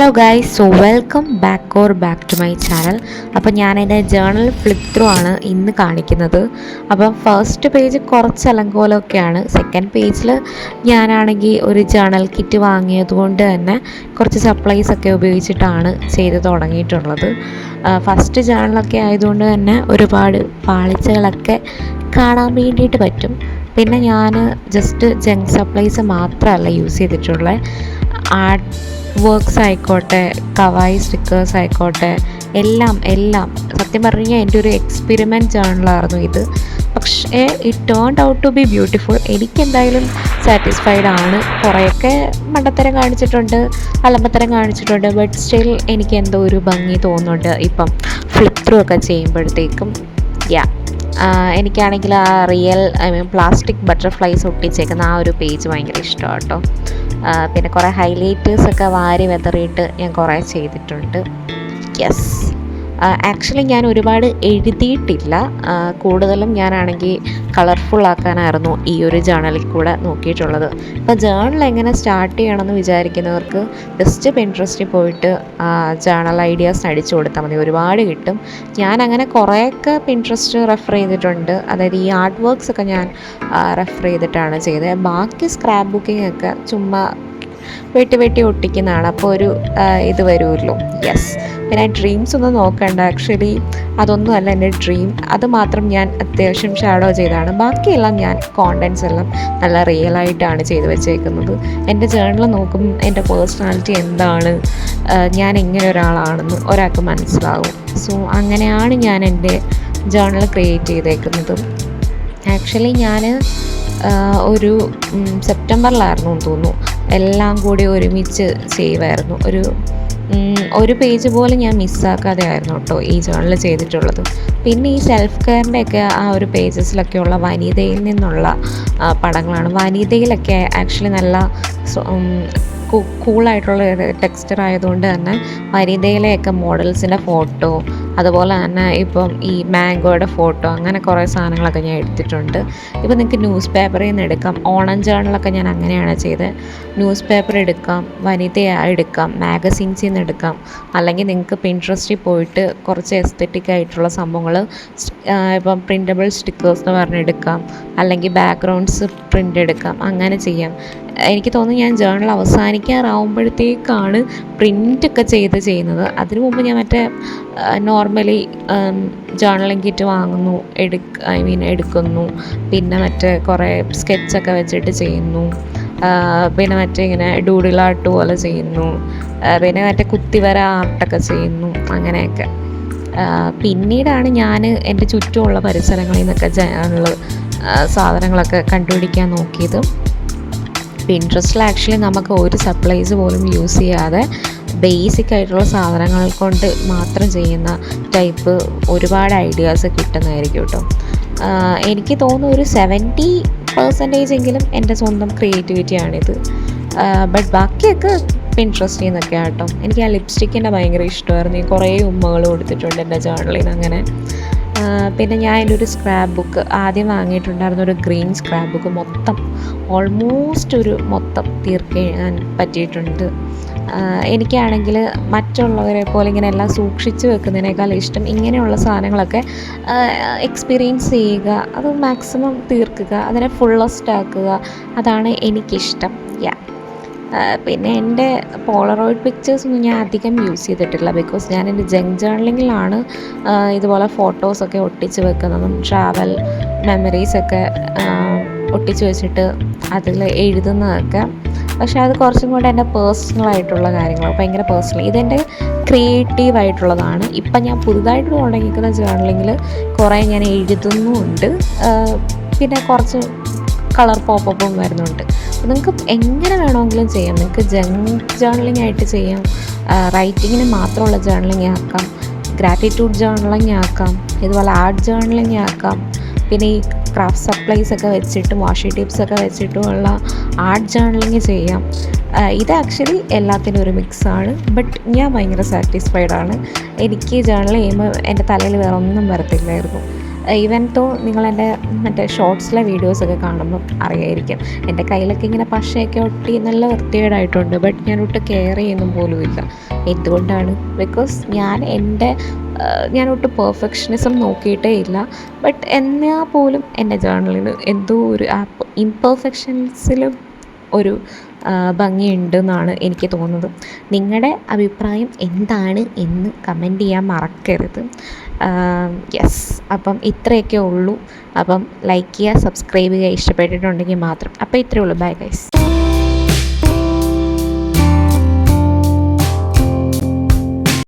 Hello guys, so welcome back to my channel. അപ്പോൾ ഞാൻ എൻ്റെ ജേണൽ ഫ്ലിപ്പ് ത്രൂ ആണ് ഇന്ന് കാണിക്കുന്നത്. അപ്പം ഫസ്റ്റ് പേജ് കുറച്ച് അലങ്കോലമൊക്കെയാണ്. സെക്കൻഡ് പേജിൽ ഞാനാണെങ്കിൽ ഒരു ജേണൽ കിറ്റ് വാങ്ങിയതുകൊണ്ട് തന്നെ കുറച്ച് സപ്ലൈസൊക്കെ ഉപയോഗിച്ചിട്ടാണ് ചെയ്ത് തുടങ്ങിയിട്ടുള്ളത്. ഫസ്റ്റ് ജേണലൊക്കെ ആയതുകൊണ്ട് തന്നെ ഒരുപാട് പാളിച്ചകളൊക്കെ കാണാൻ വേണ്ടിയിട്ട് പറ്റും. പിന്നെ ഞാൻ ജസ്റ്റ് ജങ്ക് സപ്ലൈസ് മാത്രമല്ല യൂസ് ചെയ്തിട്ടുള്ളത്. ആർട്ട് വർക്ക്സ് ആയിക്കോട്ടെ, കവായി സ്റ്റിക്കേഴ്സ് ആയിക്കോട്ടെ, എല്ലാം സത്യം പറഞ്ഞു കഴിഞ്ഞാൽ എൻ്റെ ഒരു എക്സ്പെരിമെൻറ്റ് ജേണലായിരുന്നു ഇത്. പക്ഷേ it turned out to be beautiful. എനിക്കെന്തായാലും സാറ്റിസ്ഫൈഡ് ആണ്. കുറേയൊക്കെ മണ്ടത്തരം കാണിച്ചിട്ടുണ്ട്, അലമ്പത്തരം കാണിച്ചിട്ടുണ്ട്, ബട്ട് സ്റ്റിൽ എനിക്ക് എന്തോ ഒരു ഭംഗി തോന്നുന്നുണ്ട് ഇപ്പം ഫ്ലിപ്പ് ത്രൂ ഒക്കെ ചെയ്യുമ്പോഴത്തേക്കും. എനിക്കാണെങ്കിൽ ആ പ്ലാസ്റ്റിക് ബട്ടർഫ്ലൈസ് ഒട്ടിച്ചേക്കുന്ന ആ ഒരു പേജ് ഭയങ്കര ഇഷ്ടമാണ് കേട്ടോ. പിന്നെ കുറേ ഹൈലൈറ്റേഴ്സൊക്കെ വാരി വെതറിയിട്ട് ഞാൻ കുറേ ചെയ്തിട്ടുണ്ട്. യെസ്, ആക്ച്വലി ഞാൻ ഒരുപാട് എഴുതിയിട്ടില്ല. കൂടുതലും ഞാനാണെങ്കിൽ കളർഫുൾ ആക്കാനായിരുന്നു ഈ ഒരു ജേണലിൽ കൂടെ നോക്കിയിട്ടുള്ളത്. ഇപ്പോൾ ജേണൽ എങ്ങനെ സ്റ്റാർട്ട് ചെയ്യണമെന്ന് വിചാരിക്കുന്നവർക്ക് ജസ്റ്റ് പിൻട്രസ്റ്റിൽ പോയിട്ട് ജേണൽ ഐഡിയാസ് അടിച്ചു കൊടുത്താൽ മതി, ഒരുപാട് കിട്ടും. ഞാനങ്ങനെ കുറേയൊക്കെ പിൻട്രസ്റ്റ് റെഫർ ചെയ്തിട്ടുണ്ട്. അതായത് ഈ ആർട്ട് വർക്ക്സ് ഒക്കെ ഞാൻ റെഫർ ചെയ്തിട്ടാണ് ചെയ്തത്. ബാക്കി സ്ക്രാപ്പ് ബുക്കിംഗ് ഒക്കെ ചുമ്മാ വെട്ടി ഒട്ടിക്കുന്നതാണ്. അപ്പോൾ ഒരു ഇത് വരുമല്ലോ. യെസ്, പിന്നെ ഡ്രീംസ് ഒന്നും നോക്കണ്ട. ആക്ച്വലി അതൊന്നും അല്ല എൻ്റെ ഡ്രീം. അത് മാത്രം ഞാൻ അത്യാവശ്യം ഷാഡോ ചെയ്താണ്. ബാക്കിയെല്ലാം ഞാൻ കോണ്ടൻസ് എല്ലാം നല്ല റിയലായിട്ടാണ് ചെയ്ത് വെച്ചേക്കുന്നത്. എൻ്റെ ജേണൽ നോക്കുമ്പോൾ എൻ്റെ പേഴ്സണാലിറ്റി എന്താണ്, ഞാൻ എങ്ങനെ ഒരാളാണെന്ന് ഒരാൾക്ക് മനസ്സിലാവും. സോ അങ്ങനെയാണ് ഞാൻ എൻ്റെ ജേണൽ ക്രിയേറ്റ് ചെയ്തേക്കുന്നത്. ആക്ച്വലി ഞാൻ ഒരു സെപ്റ്റംബറിലായിരുന്നു തോന്നുന്നു എല്ലാം കൂടി ഒരുമിച്ച് ചെയ്യുമായിരുന്നു. ഒരു പേജ് പോലും ഞാൻ മിസ്സാക്കാതെ ആയിരുന്നു കേട്ടോ ഈ ജേണൽ ചെയ്തിട്ടുള്ളത്. പിന്നെ ഈ സെൽഫ് കെയറിൻ്റെയൊക്കെ ആ ഒരു പേജസിലൊക്കെയുള്ള വനിതയിൽ നിന്നുള്ള പടങ്ങളാണ്. വനിതയിലൊക്കെ ആക്ച്വലി നല്ല കൂളായിട്ടുള്ള ടെക്സ്ചർ ആയതുകൊണ്ട് തന്നെ വനിതയിലെയൊക്കെ മോഡൽസിൻ്റെ ഫോട്ടോ, അതുപോലെ തന്നെ ഇപ്പം ഈ മാംഗോയുടെ ഫോട്ടോ, അങ്ങനെ കുറേ സാധനങ്ങളൊക്കെ ഞാൻ എടുത്തിട്ടുണ്ട്. ഇപ്പം നിങ്ങൾക്ക് ന്യൂസ് പേപ്പറിൽ നിന്ന് എടുക്കാം. ഓണം ജേണലൊക്കെ ഞാൻ അങ്ങനെയാണ് ചെയ്തത്. ന്യൂസ് പേപ്പർ എടുക്കാം, വനിത എടുക്കാം, മാഗസീൻസിൽ നിന്ന് എടുക്കാം, അല്ലെങ്കിൽ നിങ്ങൾക്ക് പിൻട്രസ്റ്റിൽ പോയിട്ട് കുറച്ച് എസ്തെറ്റിക് ആയിട്ടുള്ള സംഭവങ്ങൾ ഇപ്പം പ്രിൻ്റബിൾ സ്റ്റിക്കേഴ്സ് എന്ന് പറഞ്ഞെടുക്കാം, അല്ലെങ്കിൽ ബാക്ക്ഗ്രൗണ്ട്സ് പ്രിൻ്റ് എടുക്കാം, അങ്ങനെ ചെയ്യാം. എനിക്ക് തോന്നുന്നു ഞാൻ ജേണൽ അവസാനിക്കാറാവുമ്പോഴത്തേക്കാണ് പ്രിൻ്റൊക്കെ ചെയ്യുന്നത്. അതിനു മുമ്പ് ഞാൻ മറ്റേ നോർമലി ജേണലിംഗ് കിറ്റ് വാങ്ങുന്നു, എടുക്കുന്നു. പിന്നെ മറ്റേ കുറേ സ്കെച്ചൊക്കെ വെച്ചിട്ട് ചെയ്യുന്നു. പിന്നെ മറ്റേ ഇങ്ങനെ ഡൂഡിൽ ആർട്ട് പോലെ ചെയ്യുന്നു. പിന്നെ മറ്റേ കുത്തിവര ആർട്ടൊക്കെ ചെയ്യുന്നു. അങ്ങനെയൊക്കെ പിന്നീടാണ് ഞാൻ എൻ്റെ ചുറ്റുമുള്ള പരിസരങ്ങളിൽ നിന്നൊക്കെ ജേണൽ സാധനങ്ങളൊക്കെ കണ്ടുപിടിക്കാൻ നോക്കിയത്. പിൻട്രസ്റ്റിൽ ആക്ച്വലി നമുക്ക് ഒരു സപ്ലൈസ് പോലും യൂസ് ചെയ്യാതെ ബേസിക് ആയിട്ടുള്ള സാധനങ്ങൾ കൊണ്ട് മാത്രം ചെയ്യുന്ന ടൈപ്പ് ഒരുപാട് ഐഡിയാസ് കിട്ടുന്നതായിരിക്കും കേട്ടോ. എനിക്ക് തോന്നുന്നു ഒരു 70% എങ്കിലും എൻ്റെ സ്വന്തം ക്രിയേറ്റിവിറ്റിയാണിത്. ബട്ട് ബാക്കിയൊക്കെ പിൻട്രസ്റ്റിൽ നിന്നൊക്കെ കേട്ടോ. എനിക്ക് ആ ലിപ്സ്റ്റിക്കിൻ്റെ ഭയങ്കര ഇഷ്ടമായിരുന്നു. ഞാൻ കുറേ ഉമ്മകൾ കൊടുത്തിട്ടുണ്ട് എൻ്റെ ജേണലിൽ നിന്ന് അങ്ങനെ. പിന്നെ ഞാൻ എൻ്റെ ഒരു സ്ക്രാപ്പ് ബുക്ക് ആദ്യം വാങ്ങിയിട്ടുണ്ടായിരുന്ന ഒരു ഗ്രീൻ സ്ക്രാപ്പ് ബുക്ക് ഓൾമോസ്റ്റ് മൊത്തം തീർക്കാൻ പറ്റിയിട്ടുണ്ട്. എനിക്കാണെങ്കിൽ മറ്റുള്ളവരെ പോലെ ഇങ്ങനെ എല്ലാം സൂക്ഷിച്ച് വെക്കുന്നതിനേക്കാൾ ഇഷ്ടം ഇങ്ങനെയുള്ള സാധനങ്ങളൊക്കെ എക്സ്പീരിയൻസ് ചെയ്യുക, അത് മാക്സിമം തീർക്കുക, അതിനെ ഫുള്ളസ്റ്റ് ആക്കുക, അതാണ് എനിക്കിഷ്ടം. പിന്നെ എൻ്റെ പോളറോയിഡ് പിക്ചേഴ്സൊന്നും ഞാൻ അധികം യൂസ് ചെയ്തിട്ടില്ല. ബിക്കോസ് ഞാൻ എൻ്റെ ജങ്ക് ജേണലിങ്ങിലാണ് ഇതുപോലെ ഫോട്ടോസൊക്കെ ഒട്ടിച്ച് വെക്കുന്നതും ട്രാവൽ മെമ്മറീസൊക്കെ ഒട്ടിച്ച് വെച്ചിട്ട് അതിൽ എഴുതുന്നതൊക്കെ. പക്ഷേ അത് കുറച്ചും കൂടെ എൻ്റെ പേഴ്സണലായിട്ടുള്ള കാര്യങ്ങൾ, ഭയങ്കര പേഴ്സണൽ. ഇതെൻ്റെ ക്രിയേറ്റീവായിട്ടുള്ളതാണ്. ഇപ്പം ഞാൻ പുതുതായിട്ട് തുടങ്ങിയിരിക്കുന്ന ജേണലിങ്ങിൽ കുറേ ഞാൻ എഴുതുന്നുമുണ്ട്. പിന്നെ കുറച്ച് കളർ പോപ്പും വരുന്നുണ്ട്. നിങ്ങൾക്ക് എങ്ങനെ വേണമെങ്കിലും ചെയ്യാം. നിങ്ങൾക്ക് ജങ്ക് ജേണലിംഗ് ആയിട്ട് ചെയ്യാം, റൈറ്റിങ്ങിന് മാത്രമുള്ള ജേണലിംഗ് ആക്കാം, ഗ്രാറ്റിറ്റ്യൂഡ് ജേണലിംഗ് ആക്കാം, ഇതുപോലെ ആർട്ട് ജേണലിംഗ് ആക്കാം. പിന്നെ ഈ ക്രാഫ്റ്റ് സപ്ലൈസൊക്കെ വെച്ചിട്ടും വാഷി ടിപ്സൊക്കെ വെച്ചിട്ടുമുള്ള ആർട്ട് ജേണലിംഗ് ചെയ്യാം. ഇത് ആക്ച്വലി എല്ലാത്തിനും ഒരു മിക്സാണ്. ബട്ട് ഞാൻ ഭയങ്കര സാറ്റിസ്ഫൈഡ് ആണ്. എനിക്ക് ജേണൽ ചെയ്യുമ്പോൾ എൻ്റെ തലയിൽ വേറെ ഒന്നും വരത്തില്ലായിരുന്നു. ഈവൻ തോ നിങ്ങളെൻ്റെ മറ്റേ ഷോർട്സിലെ വീഡിയോസൊക്കെ കാണുമ്പോൾ അറിയായിരിക്കും എൻ്റെ കയ്യിലൊക്കെ ഇങ്ങനെ പശയൊക്കെ ഒട്ടി നല്ല വൃത്തികേടായിട്ടുണ്ട്. ബട്ട് ഞാനൊട്ട് കെയർ ചെയ്യുന്നു പോലുമില്ല. എന്തുകൊണ്ടാണ്? ബിക്കോസ് ഞാനൊട്ട് പെർഫെക്ഷനിസം നോക്കിയിട്ടേ ഇല്ല. ബട്ട് എന്നാൽ പോലും എൻ്റെ ജേർണലിന് എന്തോ ഒരു ഇംപെർഫെക്ഷൻസിലും ഒരു ഭംഗിയുണ്ടെന്നാണ് എനിക്ക് തോന്നുന്നത്. നിങ്ങളുടെ അഭിപ്രായം എന്താണ് എന്ന് കമൻറ്റ് ചെയ്യാൻ മറക്കരുത്. യെസ്, അപ്പം ഇത്രയൊക്കെ ഉള്ളൂ. അപ്പം ലൈക്ക് ചെയ്യുക, സബ്സ്ക്രൈബ് ചെയ്യുക ഇഷ്ടപ്പെട്ടിട്ടുണ്ടെങ്കിൽ മാത്രം. അപ്പോൾ ഇത്രയേ ഉള്ളൂ. Bye guys.